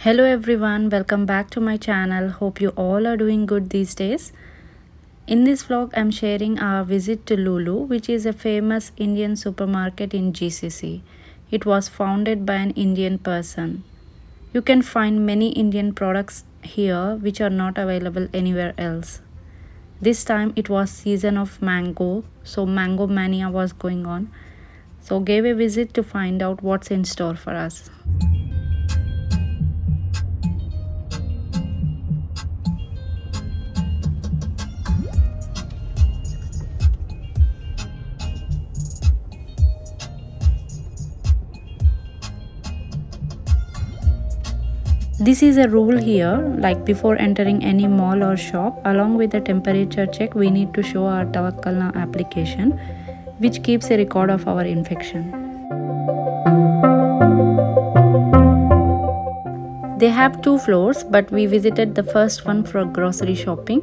Hello everyone, welcome back to my channel. Hope you all are doing good these days. In this vlog, I'm sharing our visit to Lulu, which is a famous Indian supermarket in GCC. It was founded by an Indian person. You can find many Indian products here which are not available anywhere else. This time it was season of mango, so mango mania was going on. So gave a visit to find out what's in store for us. This is a rule here, like before entering any mall or shop, along with the temperature check, we need to show our Tawakkalna application, which keeps a record of our infection. They have two floors, but we visited the first one for grocery shopping.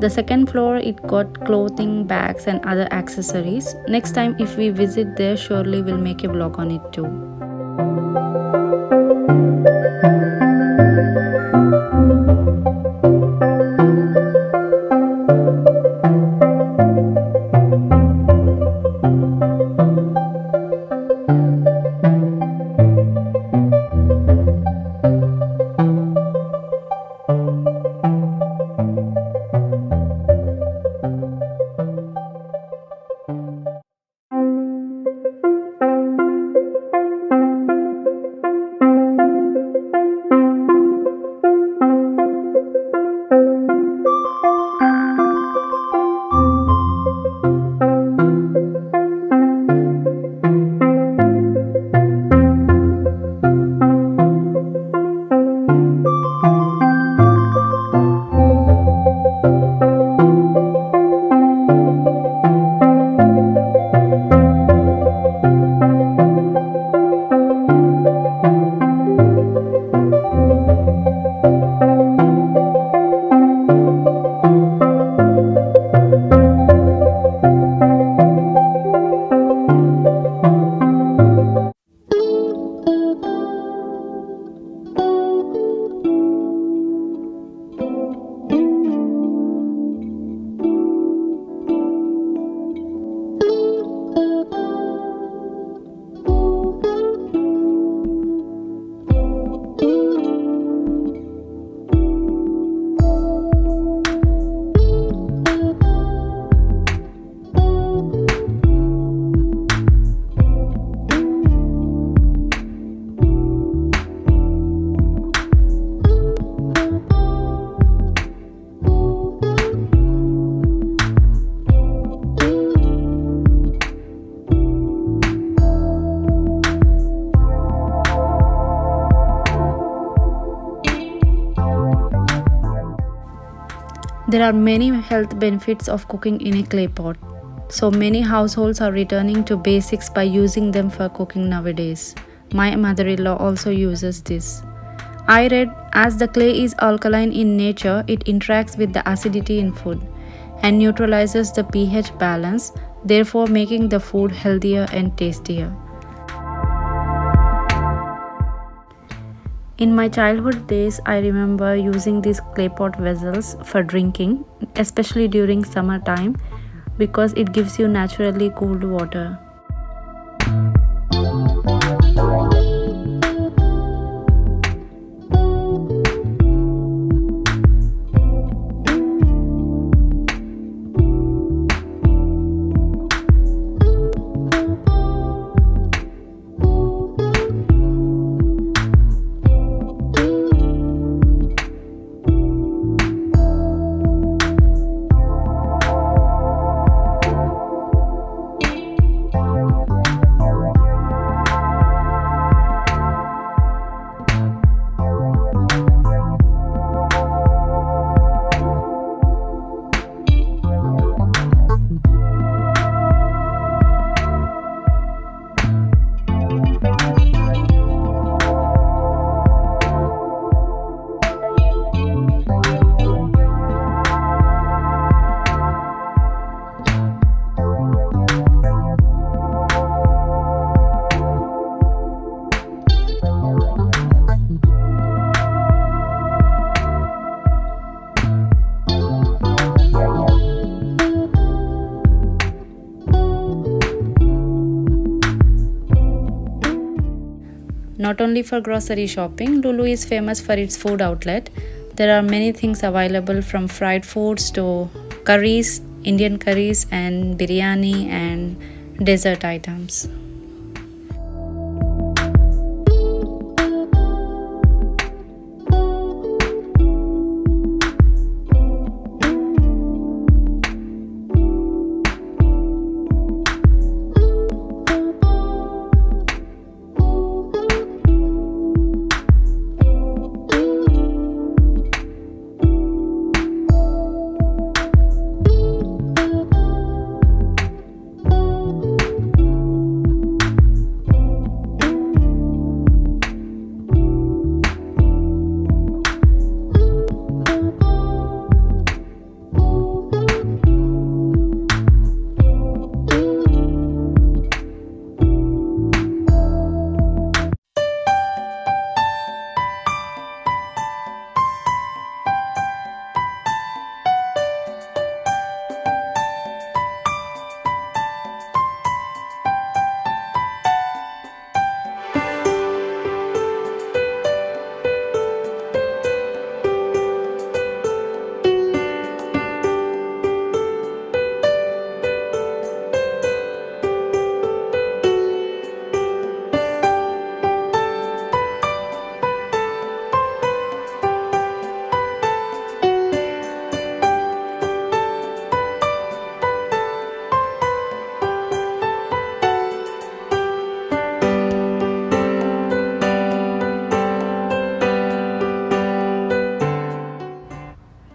The second floor, it got clothing, bags and other accessories. Next time if we visit there, surely we'll make a vlog on it too. There are many health benefits of cooking in a clay pot. So many households are returning to basics by using them for cooking nowadays. My mother-in-law also uses this. I read, as the clay is alkaline in nature, it interacts with the acidity in food and neutralizes the pH balance, therefore making the food healthier and tastier. In my childhood days, I remember using these clay pot vessels for drinking, especially during summertime, because it gives you naturally cooled water. Not only for grocery shopping, Lulu is famous for its food outlet. There are many things available from fried foods to curries, Indian curries, and biryani and dessert items.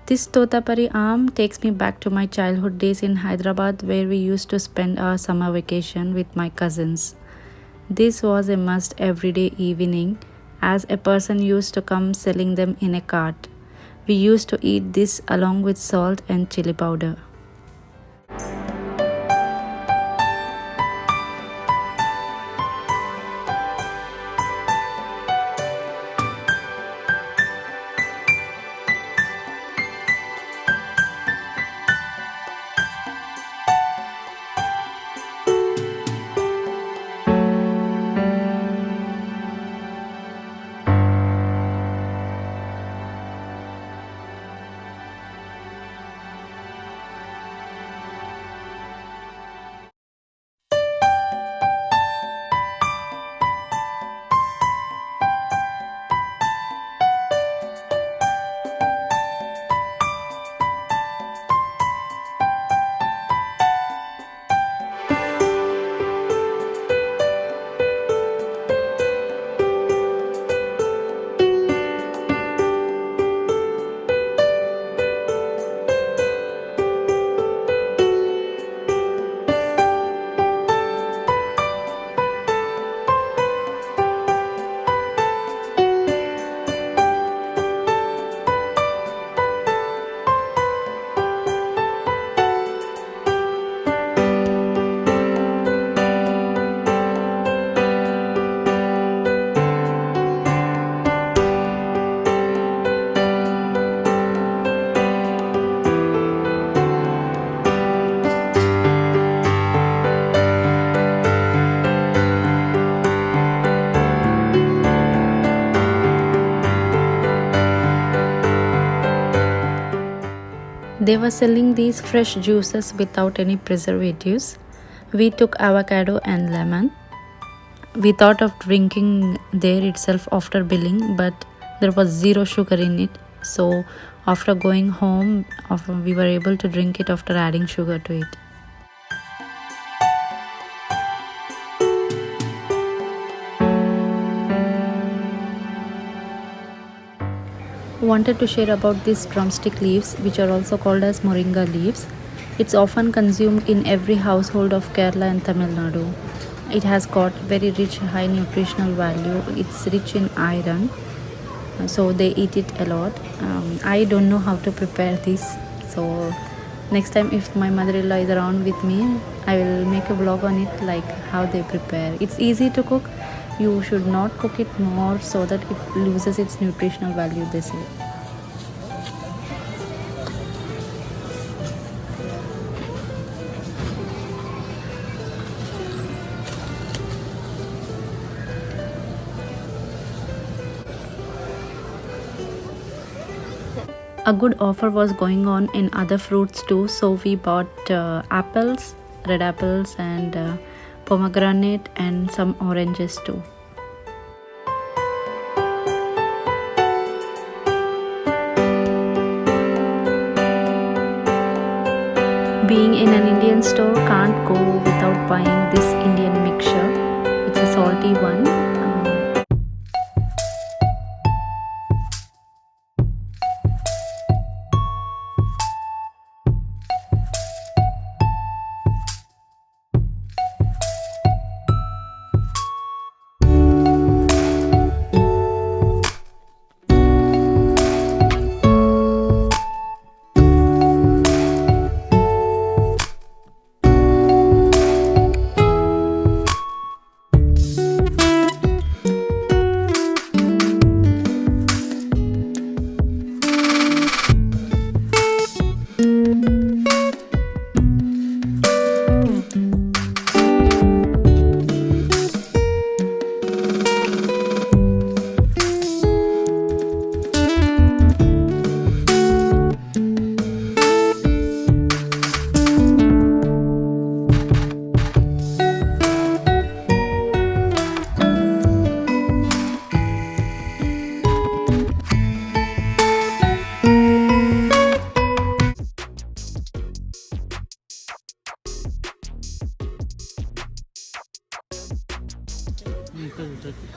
This Totapari Aam takes me back to my childhood days in Hyderabad, where we used to spend our summer vacation with my cousins. This was a must everyday evening, as a person used to come selling them in a cart. We used to eat this along with salt and chili powder. They were selling these fresh juices without any preservatives. We took avocado and lemon. We thought of drinking there itself after billing, but there was zero sugar in it. So after going home, we were able to drink it after adding sugar to it. Wanted to share about these drumstick leaves, which are also called as moringa leaves. It's often consumed in every household of Kerala and Tamil Nadu. It has got very rich high nutritional value. It's rich in iron, so they eat it a lot. I don't know how to prepare this, so next time if my mother-in-law is around with me, I will make a vlog on it, like how they prepare. It's easy to cook. You should not cook it more so that it loses its nutritional value, they say. A good offer was going on in other fruits too, so we bought apples, red apples, and pomegranate, and some oranges too. Being in an Indian store, can't go without buying this Indian mixture. It's a salty one.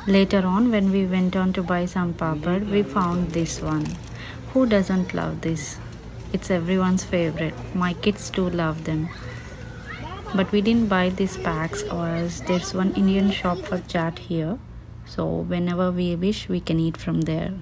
Later on, when we went on to buy some papad, we found this one. Who doesn't love this? It's everyone's favorite. My kids too love them. But we didn't buy these packs, or there's one Indian shop for chaat here. So whenever we wish, we can eat from there.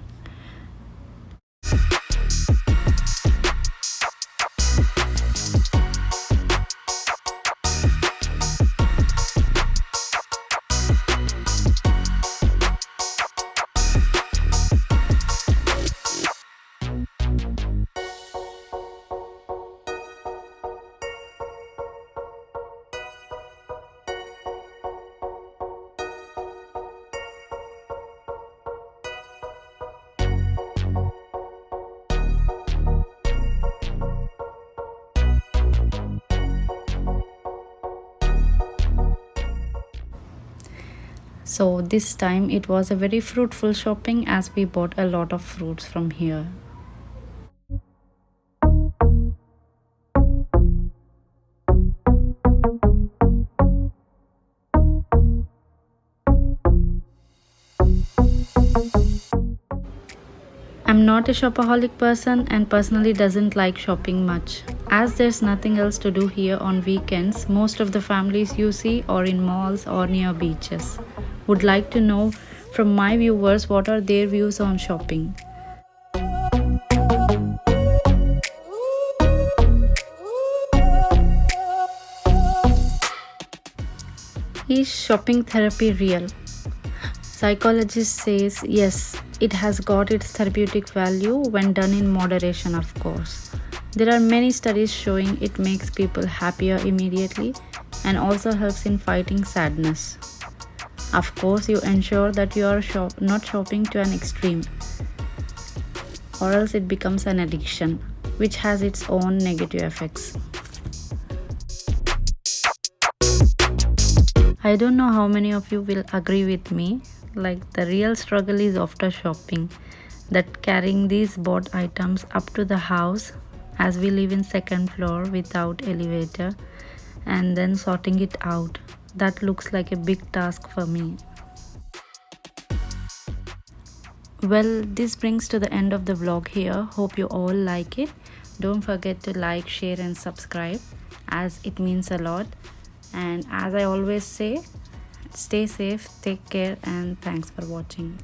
So this time it was a very fruitful shopping as we bought a lot of fruits from here. I'm not a shopaholic person and personally doesn't like shopping much. As there's nothing else to do here on weekends, most of the families you see are in malls or near beaches. Would like to know from my viewers what are their views on shopping. Is shopping therapy real? Psychologist says yes, it has got its therapeutic value when done in moderation, of course. There are many studies showing it makes people happier immediately and also helps in fighting sadness. Of course, you ensure that you are not shopping to an extreme, or else it becomes an addiction, which has its own negative effects. I don't know how many of you will agree with me. Like, the real struggle is after shopping, that carrying these bought items up to the house, as we live in second floor without elevator, and then sorting it out. That looks like a big task for me. Well, this brings to the end of the vlog here. Hope you all like it. Don't forget to like, share and subscribe, as it means a lot. And as I always say, stay safe, take care, and thanks for watching.